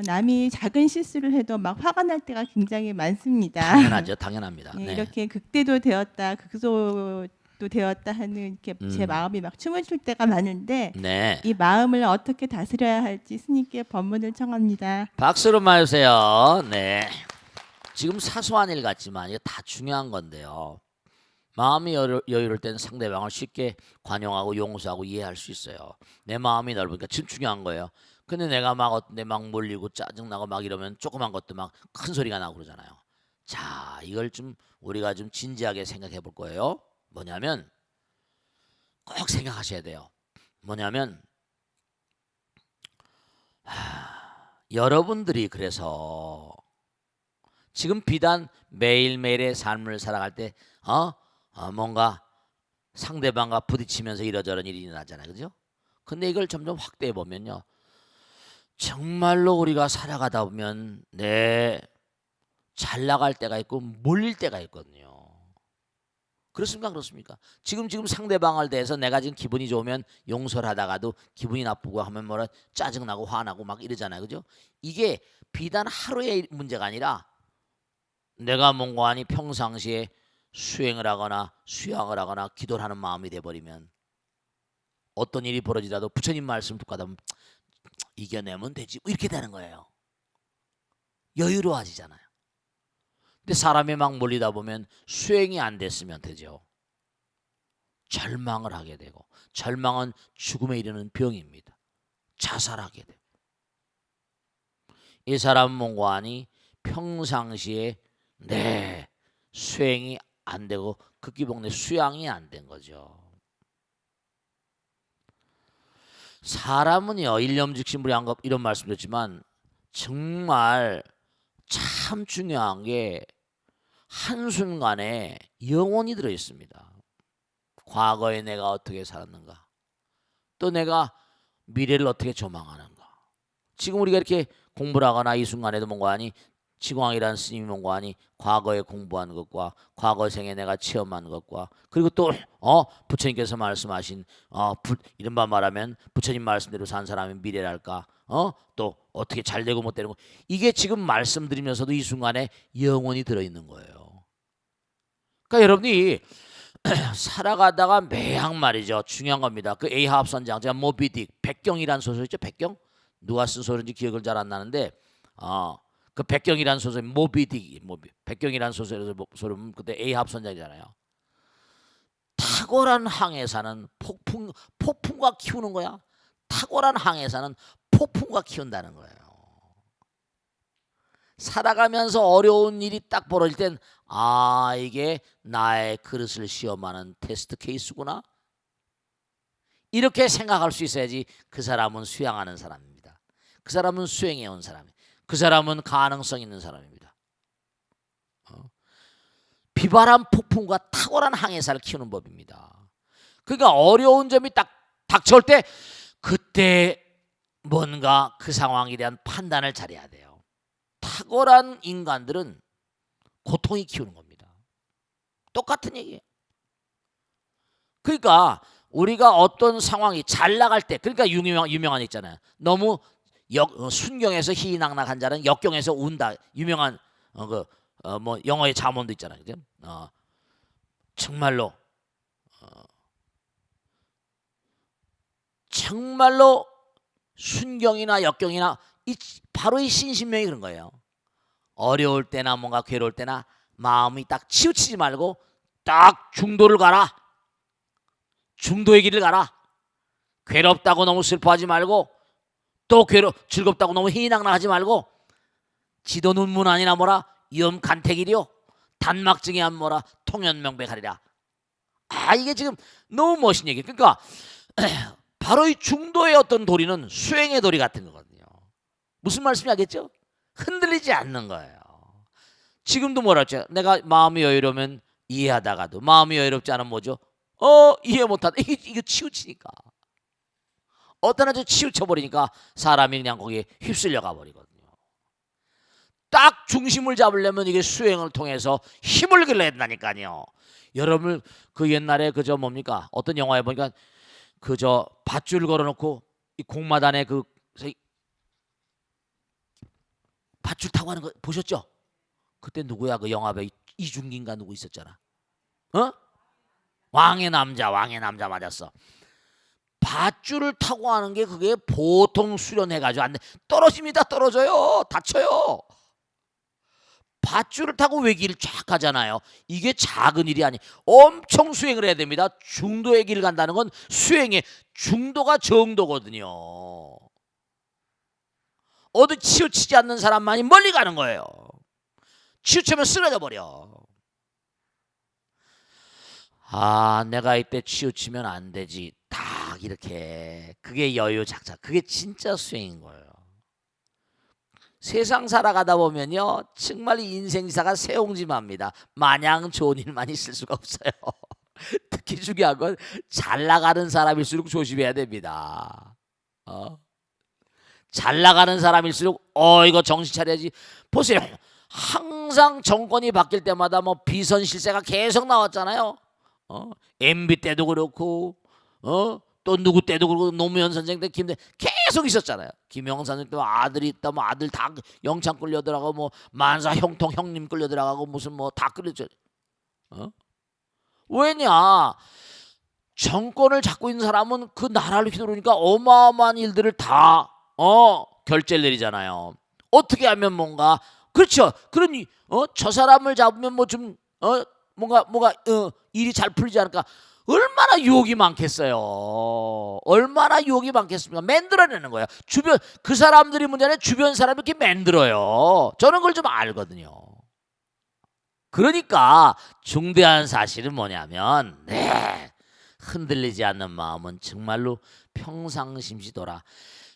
남이 작은 실수를 해도 막 화가 날 때가 굉장히 많습니다. 당연하죠. 당연합니다. 예, 네. 이렇게 극대도 되었다, 극소도 되었다 하는 이렇게 제 마음이 막 춤을 출 때가 많은데 네. 이 마음을 어떻게 다스려야 할지 스님께 법문을 청합니다. 박수로 맞으세요. 네. 지금 사소한 일 같지만 이게 다 중요한 건데요. 마음이 여유로울 때는 상대방을 쉽게 관용하고 용서하고 이해할 수 있어요. 내 마음이 넓으니까 지금 중요한 거예요. 근데 내가 막 몰리고 짜증나고 막 이러면 조그만 것도 막 큰 소리가 나고 그러잖아요. 자, 이걸 좀 우리가 좀 진지하게 생각해 볼 거예요. 뭐냐면 꼭 생각하셔야 돼요. 뭐냐면 여러분들이 그래서 지금 비단 매일매일의 삶을 살아갈 때 뭔가 상대방과 부딪히면서 이러저런 일이 일어나잖아요. 그죠? 근데 이걸 점점 확대해 보면요. 정말로 우리가 살아가다 보면 잘 나갈 때가 있고 몰릴 때가 있거든요. 그렇습니까? 그렇습니까? 지금 상대방을 대해서 내가 지금 기분이 좋으면 용서를 하다가도 기분이 나쁘고 하면 뭐라 짜증나고 화나고 막 이러잖아요. 그죠? 이게 비단 하루의 문제가 아니라 내가 뭔가니 평상시에 수행을 하거나 수양을 하거나 기도를 하는 마음이 돼버리면 어떤 일이 벌어지더라도 부처님 말씀 듣고 하다 보면 이겨내면 되지 이렇게 되는 거예요. 여유로워지잖아요. 근데 사람이 막 몰리다 보면 수행이 안 됐으면 되죠. 절망을 하게 되고 절망은 죽음에 이르는 병입니다. 자살하게 되고 이 사람 뭔가니 평상시에 수행이 안 되고 극기복내 수양이 안 된 거죠. 사람은요 일념즉신불양급 이런 말씀드렸지만 정말 참 중요한 게 한순간에 영혼이 들어 있습니다. 과거에 내가 어떻게 살았는가, 또 내가 미래를 어떻게 조망하는가. 지금 우리가 이렇게 공부를 하거나 이 순간에도 뭔가 하니 지광이라는 스님이 뭔가 하니 과거에 공부한 것과 과거 생에 내가 체험한 것과 그리고 또 부처님께서 말씀하신 이른바 말하면 부처님 말씀대로 산 사람이 미래랄까 또 어떻게 잘 되고 못 되는 거 이게 지금 말씀드리면서도 이 순간에 영혼이 들어있는 거예요. 그러니까 여러분이 살아가다가 매양 말이죠. 중요한 겁니다. 그 에이하업 선장 제가 모비딕 백경이라는 소설 있죠. 백경 누가 쓴 소설인지 기억을 잘 안 나는데 그 백경이라는 소설 백경이라는 소설에서 보면 그때 에이하업 선장이잖아요. 탁월한 항해사는 폭풍과 키우는 거야. 탁월한 항해사는 폭풍과 키운다는 거예요. 살아가면서 어려운 일이 딱 벌어질 땐 이게 나의 그릇을 시험하는 테스트 케이스구나. 이렇게 생각할 수 있어야지 그 사람은 수양하는 사람입니다. 그 사람은 수행해온 사람이에요. 그 사람은 가능성 있는 사람입니다. 비바람 폭풍과 탁월한 항해사를 키우는 법입니다. 그러니까 어려운 점이 딱 닥쳐올 때 그때 뭔가 그 상황에 대한 판단을 잘해야 돼요. 탁월한 인간들은 고통이 키우는 겁니다. 똑같은 얘기예요. 그러니까 우리가 어떤 상황이 잘 나갈 때 그러니까 유명한 있잖아요. 너무 순경에서 희희낙낙한 자는 역경에서 운다. 유명한 뭐 영어의 잠언도 있잖아요. 그죠? 정말로 순경이나 역경이나 바로 이 신신명이 그런 거예요. 어려울 때나 뭔가 괴로울 때나 마음이 딱 치우치지 말고 딱 중도를 가라. 중도의 길을 가라. 괴롭다고 너무 슬퍼하지 말고 또 즐겁다고 너무 희낙낙하지 말고 지도 눈문 아니나 뭐라 염간택이리요 단막증이 안 뭐라 통연명백하리라. 이게 지금 너무 멋진 얘기. 그러니까 바로 이 중도의 어떤 도리는 수행의 도리 같은 거거든요. 무슨 말씀인지 알겠죠? 흔들리지 않는 거예요. 지금도 뭐라 했죠? 내가 마음이 여유로우면 이해하다가도 마음이 여유롭지 않으면 뭐죠? 이해 못하다. 이게 치우치니까. 어떤 아주 치우쳐버리니까 사람이 그냥 거기에 휩쓸려 가버리거든요. 딱 중심을 잡으려면 이게 수행을 통해서 힘을 길러야 된다니까요. 여러분 그 옛날에 그저 뭡니까? 어떤 영화에 보니까 그저 밧줄 걸어놓고 이 공마단에 그 밧줄 타고 하는 거 보셨죠? 그때 누구야? 그 영화 배우 이중기인가 누구 있었잖아. 왕의 남자 맞았어. 밧줄을 타고 하는 게 그게 보통 수련해가지고 안 돼. 떨어집니다. 떨어져요. 다쳐요. 밧줄을 타고 외길을 쫙 가잖아요. 이게 작은 일이 아니. 엄청 수행을 해야 됩니다. 중도의 길 간다는 건 수행의 중도가 정도거든요. 어디 치우치지 않는 사람만이 멀리 가는 거예요. 치우치면 쓰러져 버려. 내가 이때 치우치면 안 되지. 딱 이렇게. 그게 여유 작작. 그게 진짜 수행인 거예요. 세상 살아가다 보면요, 정말 인생사가 새옹지마입니다. 마냥 좋은 일만 있을 수가 없어요. 특히 중요한 건 잘 나가는 사람일수록 조심해야 됩니다. 잘 나가는 사람일수록 이거 정신 차려야지. 보세요. 항상 정권이 바뀔 때마다 뭐 비선 실세가 계속 나왔잖아요. MB 때도 그렇고 또 누구 때도 그렇고 노무현 선생 때 계속 있었잖아요. 김영삼 선생 때 아들이 있다 뭐 아들 다 영창 끌려 들어가고 뭐 만사 형통 형님 끌려 들어가고 무슨 뭐 다 끌려져. 왜냐? 정권을 잡고 있는 사람은 그 나라를 휘두르니까 어마어마한 일들을 다 결제를 내리잖아요. 어떻게 하면 뭔가 그렇죠. 그러니 저 사람을 잡으면 뭐 좀 뭔가 일이 잘 풀리지 않을까? 얼마나 유혹이 많겠어요. 얼마나 유혹이 많겠습니까? 만들어내는 거야. 주변 그 사람들이 문제는 주변 사람이 이렇게 만들어요. 저는 그걸 좀 알거든요. 그러니까 중대한 사실은 뭐냐면 흔들리지 않는 마음은 정말로 평상심시더라.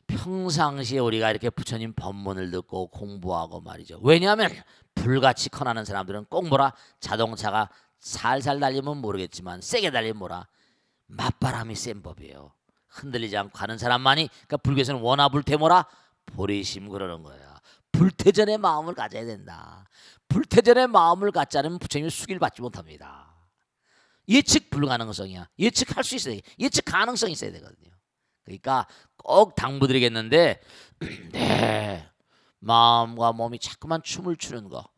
평상시에 우리가 이렇게 부처님 법문을 듣고 공부하고 말이죠. 왜냐하면 불같이 커나는 사람들은 꼭 뭐라 자동차가 살살 달리면 모르겠지만 세게 달리면 뭐라 맞바람이 센 법이에요. 흔들리지 않고 가는 사람만이 그러니까 불교에서는 원화불태모라 보리심 그러는 거야. 불태전의 마음을 가져야 된다. 불태전의 마음을 갖지 않으면 부처님이 수기를 받지 못합니다. 예측 불가능성이야. 예측할 수 있어야 돼. 예측 가능성이 있어야 되거든요. 그러니까 꼭 당부드리겠는데 마음과 몸이 자꾸만 춤을 추는 거.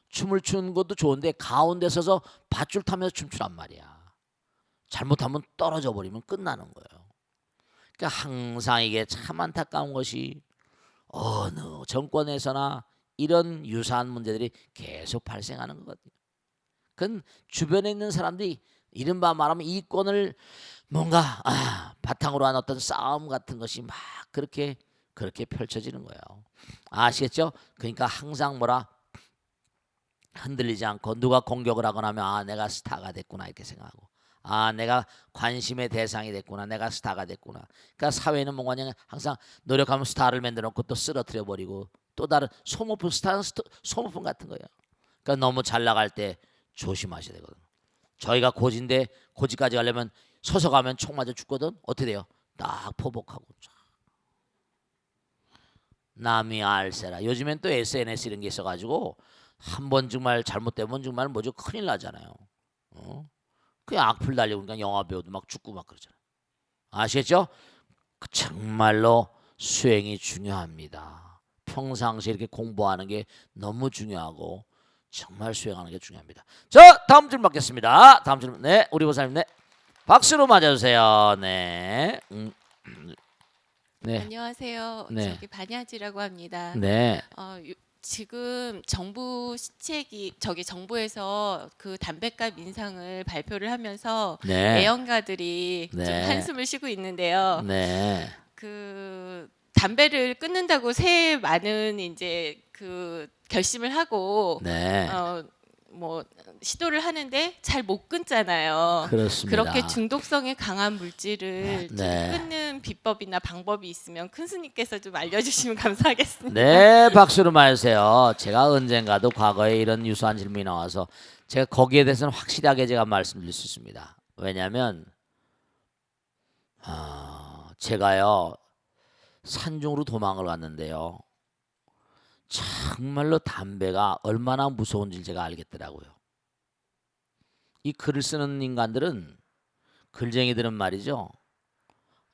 춤을 추는 것도 좋은데 가운데 서서 밧줄 타면서 춤추란 말이야. 잘못하면 떨어져 버리면 끝나는 거예요. 그러니까 항상 이게 참 안타까운 것이 어느 정권에서나 이런 유사한 문제들이 계속 발생하는 거거든요. 그건 주변에 있는 사람들이 이른바 말하면 이권을 뭔가 바탕으로 한 어떤 싸움 같은 것이 막 그렇게 펼쳐지는 거예요. 아시겠죠? 그러니까 항상 뭐라 흔들리지 않고 누가 공격을 하거나 하면 내가 스타가 됐구나 이렇게 생각하고 내가 관심의 대상이 됐구나 내가 스타가 됐구나. 그러니까 사회는 뭔가 항상 노력하면 스타를 만들어 놓고 또 쓰러뜨려 버리고 또 다른 소모품 스타는 소모품 같은 거예요. 그러니까 너무 잘 나갈 때 조심하셔야 되거든요. 저희가 고지인데 고지까지 가려면 서서 가면 총 맞아 죽거든. 어떻게 돼요? 딱 포복하고 남이 알세라. 요즘엔 또 SNS 이런 게 있어가지고 한 번 정말 잘못되면 정말 뭐죠? 큰일 나잖아요. 그냥 악플 달리고 그러니까 영화 배우도 막 죽고 막 그러잖아요. 아시겠죠? 정말로 수행이 중요합니다. 평상시에 이렇게 공부하는 게 너무 중요하고 정말 수행하는 게 중요합니다. 자, 다음 질문 받겠습니다. 다음 질문. 네, 우리 보사님, 네, 박수로 맞아주세요. 네, 네. 안녕하세요. 네. 저기 반야지라고 합니다. 네, 지금 정부 시책이 정부에서 그 담배값 인상을 발표를 하면서 네, 애연가들이 좀 네. 한숨을 쉬고 있는데요. 네, 그 담배를 끊는다고 새해 많은 이제 그 결심을 하고 네, 뭐 시도를 하는데 잘 못 끊잖아요. 그렇습니다. 그렇게 중독성이 강한 물질을 좀 네. 끊는 비법이나 방법이 있으면 큰 스님께서 좀 알려주시면 감사하겠습니다. 네, 박수로 맞으세요. 제가 언젠가도 과거에 이런 유사한 질문이 나와서 제가 거기에 대해서는 확실하게 제가 말씀드릴 수 있습니다. 왜냐하면 제가요 산중으로 도망을 갔는데요. 정말로 담배가 얼마나 무서운지 제가 알겠더라고요. 이 글을 쓰는 인간들은 글쟁이들은 말이죠.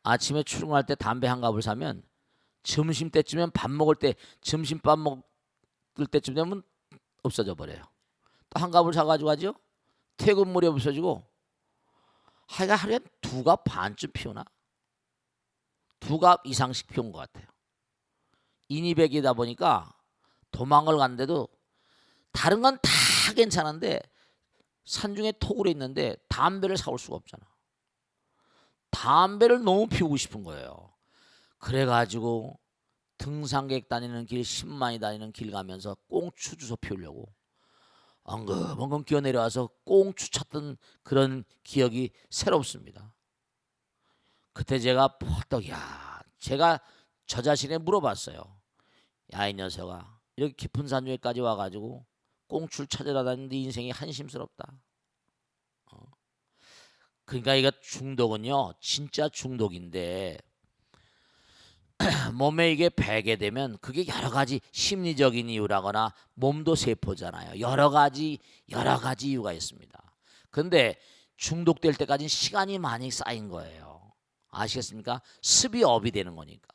아침에 출근할 때 담배 한 갑을 사면 점심 때쯤엔 밥 먹을 때 점심밥 먹을 때쯤 되면 없어져 버려요. 또 한 갑을 사가지고 가죠. 퇴근 무렵 없어지고 하루에 두 갑 반쯤 피우나? 두 갑 이상씩 피운 것 같아요. 인이백이다 보니까 도망을 갔는데도 다른 건 다 괜찮은데 산중에 토굴에 있는데 담배를 사올 수가 없잖아. 담배를 너무 피우고 싶은 거예요. 그래가지고 등산객 다니는 길 10만이 다니는 길 가면서 꽁추 주워 피우려고 엉금엉금 기어내려와서 꽁추 찾던 그런 기억이 새롭습니다. 그때 제가 펄떡 제가 저 자신에 물어봤어요. 야, 이 녀석아, 이렇게 깊은 산중에까지 와가지고 꽁추를 찾으러 다니는 네 인생이 한심스럽다. 그러니까 이거 중독은요 진짜 중독인데 몸에 이게 배게 되면 그게 여러 가지 심리적인 이유라거나 몸도 세포잖아요. 여러 가지 이유가 있습니다. 근데 중독될 때까지는 시간이 많이 쌓인 거예요. 아시겠습니까? 습이 업이 되는 거니까.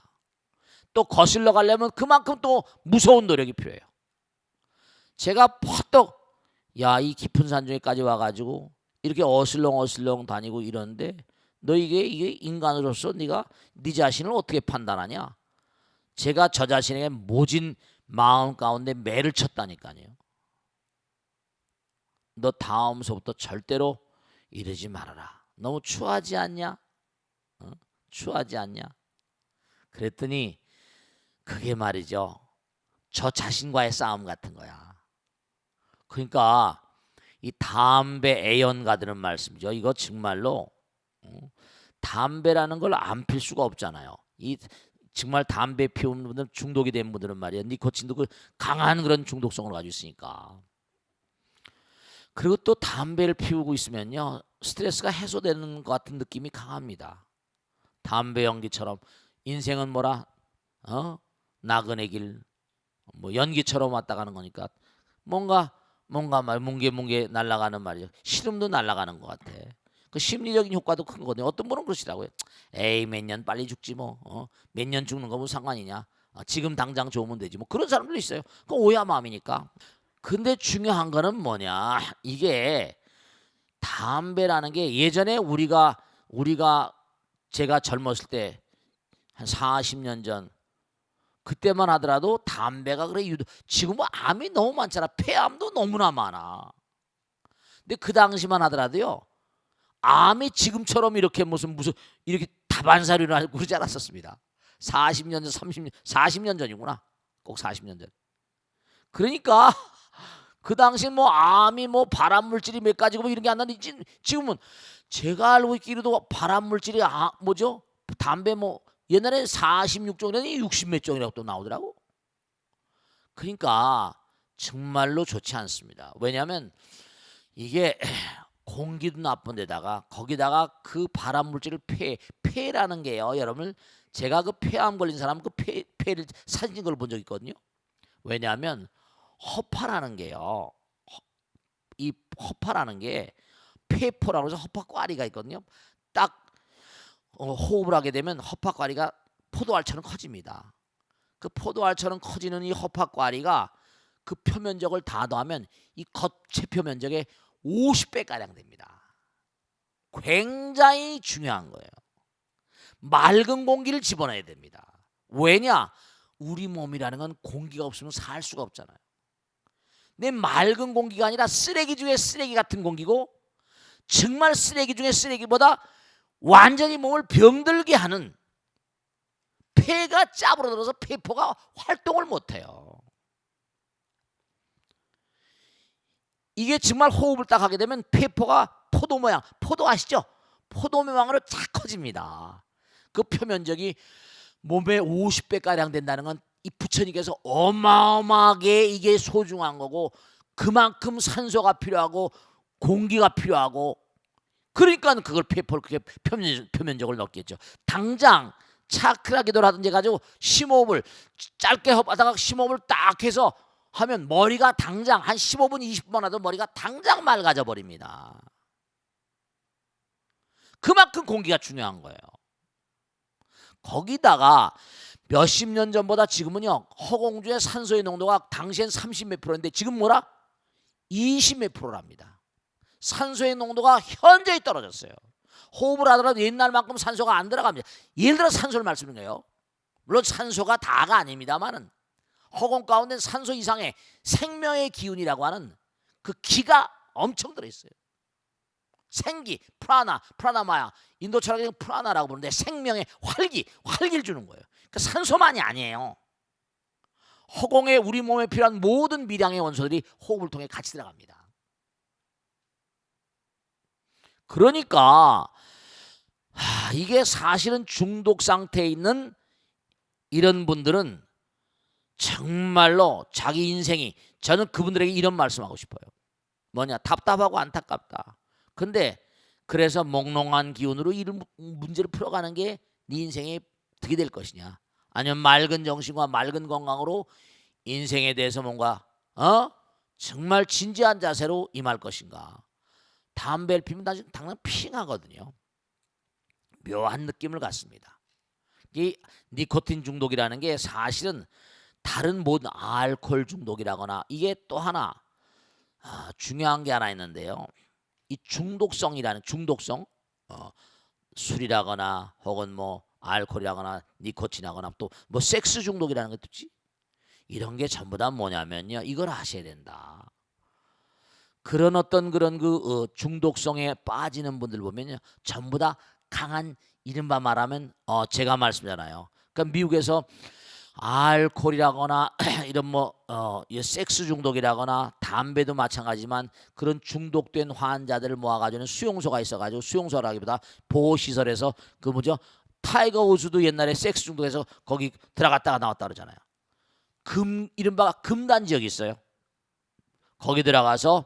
또 거슬러 가려면 그만큼 또 무서운 노력이 필요해요. 제가 퍼떡 이 깊은 산중에까지 와가지고 이렇게 어슬렁어슬렁 다니고 이러는데 너 이게 인간으로서 네가 네 자신을 어떻게 판단하냐? 제가 저 자신에게 모진 마음 가운데 매를 쳤다니까요. 너 다음서부터 절대로 이러지 말아라. 너무 추하지 않냐? 추하지 않냐? 그랬더니 그게 말이죠. 저 자신과의 싸움 같은 거야. 그러니까 이 담배 애연가들은 말씀이죠. 이거 정말로 담배라는 걸 안 필 수가 없잖아요. 이 정말 담배 피우는 분들 중독이 된 분들은 말이야. 니코틴도 그 강한 그런 중독성을 가지고 있으니까. 그리고 또 담배를 피우고 있으면요 스트레스가 해소되는 것 같은 느낌이 강합니다. 담배 연기처럼 인생은 뭐라 나그네 길 뭐 연기처럼 왔다 가는 거니까 뭔가 말 뭉게뭉게 날아가는 말이죠. 시름도 날아가는 것 같아. 그 심리적인 효과도 큰 거거든요. 어떤 분은 그러시더라고요. 에이 몇 년 빨리 죽지 뭐. 몇 년 죽는 거 뭐 상관이냐. 지금 당장 좋으면 되지 뭐. 그런 사람도 있어요. 그 오야 마음이니까. 근데 중요한 거는 뭐냐. 이게 담배라는 게 예전에 우리가 제가 젊었을 때 한 40년 전 그때만 하더라도 담배가 그래 지금은 암이 너무 많잖아. 폐암도 너무나 많아. 근데 그 당시만 하더라도요. 암이 지금처럼 이렇게 무슨 이렇게 다반사로 하고 그러지 않았었습니다. 40년 전, 30년, 40년 전이구나. 꼭 40년 전. 그러니까 그 당시 뭐 암이 뭐 발암 물질이 몇 가지고 뭐 이런 게 안 나는데 지금은 제가 알고 있기로도 발암 물질이 뭐죠? 담배 뭐 옛날에 46종이라니 60몇 종이라고 또 나오더라고. 그러니까 정말로 좋지 않습니다. 왜냐하면 이게 공기도 나쁜 데다가 거기다가 그 발암 물질을 폐라는 게요. 여러분 제가 그 폐암 걸린 사람 그 폐를 사진 걸 본 적 있거든요. 왜냐하면 허파라는 게요. 이 허파라는 게 폐포라고 해서 허파꽈리가 있거든요. 딱 호흡을 하게 되면 허파꽈리가 포도알처럼 커집니다. 그 포도알처럼 커지는 이 허파꽈리가 그 표면적을 다 더하면 이 겉체 표면적의 50배 가량 됩니다. 굉장히 중요한 거예요. 맑은 공기를 집어넣어야 됩니다. 왜냐? 우리 몸이라는 건 공기가 없으면 살 수가 없잖아요. 내 맑은 공기가 아니라 쓰레기 중에 쓰레기 같은 공기고 정말 쓰레기 중에 쓰레기보다 완전히 몸을 병들게 하는 폐가 짜부러들어서 폐포가 활동을 못해요. 이게 정말 호흡을 딱 하게 되면 폐포가 포도 모양, 포도 아시죠? 포도 모양으로 쫙 커집니다. 그 표면적이 몸의 50배가량 된다는 건 이 부처님께서 어마어마하게 이게 소중한 거고, 그만큼 산소가 필요하고 공기가 필요하고, 그러니까 그걸 폐포를 그렇게 표면적을 넣겠죠. 당장 차크라 기도를 하든지 해가지고 심호흡을 짧게 하다가 심호흡을 딱 해서 하면 머리가 당장 한 15분 20분 하도 머리가 당장 맑아져 버립니다. 그만큼 공기가 중요한 거예요. 거기다가 몇십 년 전보다 지금은요, 허공중의 산소의 농도가 당시엔 30 몇 프로인데 지금 뭐라? 20 몇 프로랍니다. 산소의 농도가 현저히 떨어졌어요. 호흡을 하더라도 옛날만큼 산소가 안 들어갑니다. 예를 들어 산소를 말씀드린 거예요. 물론 산소가 다가 아닙니다만은 허공 가운데 산소 이상의 생명의 기운이라고 하는 그 기가 엄청 들어있어요. 생기, 프라나마야. 인도 철학에는 프라나라고 부르는데 생명의 활기를 주는 거예요. 그러니까 산소만이 아니에요. 허공에 우리 몸에 필요한 모든 미량의 원소들이 호흡을 통해 같이 들어갑니다. 그러니까 이게 사실은 중독 상태에 있는 이런 분들은 정말로 자기 인생이, 저는 그분들에게 이런 말씀하고 싶어요. 뭐냐, 답답하고 안타깝다. 근데 그래서 몽롱한 기운으로 이 문제를 풀어가는 게 네 인생에 득이 될 것이냐, 아니면 맑은 정신과 맑은 건강으로 인생에 대해서 뭔가 정말 진지한 자세로 임할 것인가. 담배를 피우면 당장 핑하거든요. 묘한 느낌을 갖습니다. 이 니코틴 중독이라는 게 사실은 다른 모든 알코올 중독이라거나, 이게 또 하나 중요한 게 하나 있는데요. 이 중독성이라는 중독성, 술이라거나 혹은 뭐 알코올이라거나 니코틴이라거나 또 뭐 섹스 중독이라는 것도 있지. 이런 게 전부 다 뭐냐면요, 이걸 아셔야 된다. 그런 어떤 그런 중독성에 빠지는 분들 보면요, 전부 다 강한, 이른바 말하면 제가 말씀드렸잖아요. 그러니까 미국에서 알코올이라거나 이런 섹스 중독이라거나 담배도 마찬가지지만 그런 중독된 환자들을 모아가지고는 수용소가 있어가지고, 수용소라기보다 보호시설에서 타이거 우즈도 옛날에 섹스 중독에서 거기 들어갔다가 나왔다 그러잖아요. 이른바 금단 지역이 있어요. 거기 들어가서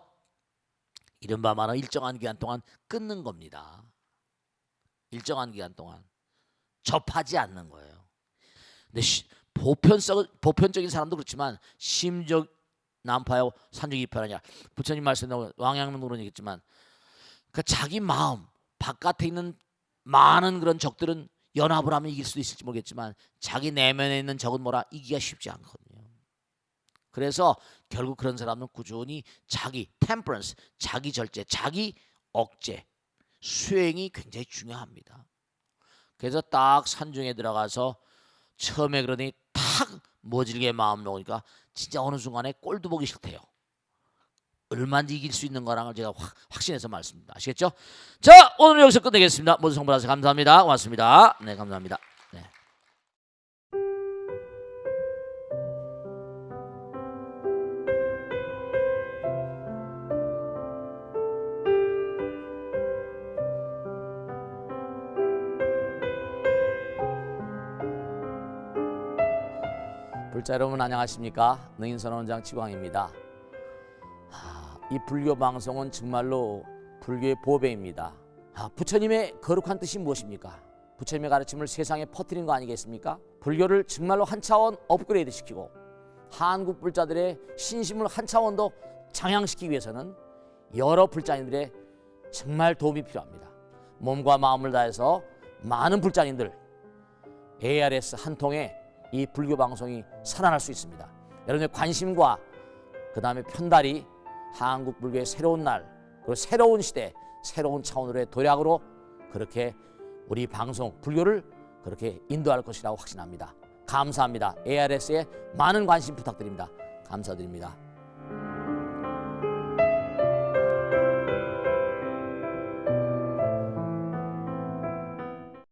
이른바 말하는 일정한 기간 동안 끊는 겁니다. 일정한 기간 동안 접하지 않는 거예요. 근데 보편적인 사람도 그렇지만 심적 난파요 산적 이파라냐, 부처님 말씀대로 왕양론으로는 얘기했지만, 그러니까 자기 마음 바깥에 있는 많은 그런 적들은 연합을 하면 이길 수도 있을지 모르겠지만 자기 내면에 있는 적은 이기가 쉽지 않거든요. 그래서 결국 그런 사람은 꾸준히 자기 템퍼런스, 자기 절제, 자기 억제, 수행이 굉장히 중요합니다. 그래서 딱 산중에 들어가서 처음에 그러니 탁 모질게 마음 놓으니까 진짜 어느 순간에 꼴도 보기 싫대요. 얼마든지 이길 수 있는 거랑을 제가 확신해서 말씀드립니다. 아시겠죠? 자, 오늘 여기서 끝내겠습니다. 모두 성불하셔서 감사합니다. 고맙습니다. 네, 감사합니다. 네. 불자 여러분 안녕하십니까? 능인선원장 지광입니다. 이 불교 방송은 정말로 불교의 보배입니다. 부처님의 거룩한 뜻이 무엇입니까? 부처님의 가르침을 세상에 퍼뜨린 거 아니겠습니까? 불교를 정말로 한 차원 업그레이드 시키고 한국 불자들의 신심을 한 차원 더 장양시키기 위해서는 여러 불자님들의 정말 도움이 필요합니다. 몸과 마음을 다해서 많은 불자님들 ARS 한 통에 이 불교 방송이 살아날 수 있습니다. 여러분의 관심과 그 다음에 편달이 한국 불교의 새로운 날, 그리고 새로운 시대, 새로운 차원으로의 도약으로 그렇게 우리 방송 불교를 그렇게 인도할 것이라고 확신합니다. 감사합니다. ARS에 많은 관심 부탁드립니다. 감사드립니다.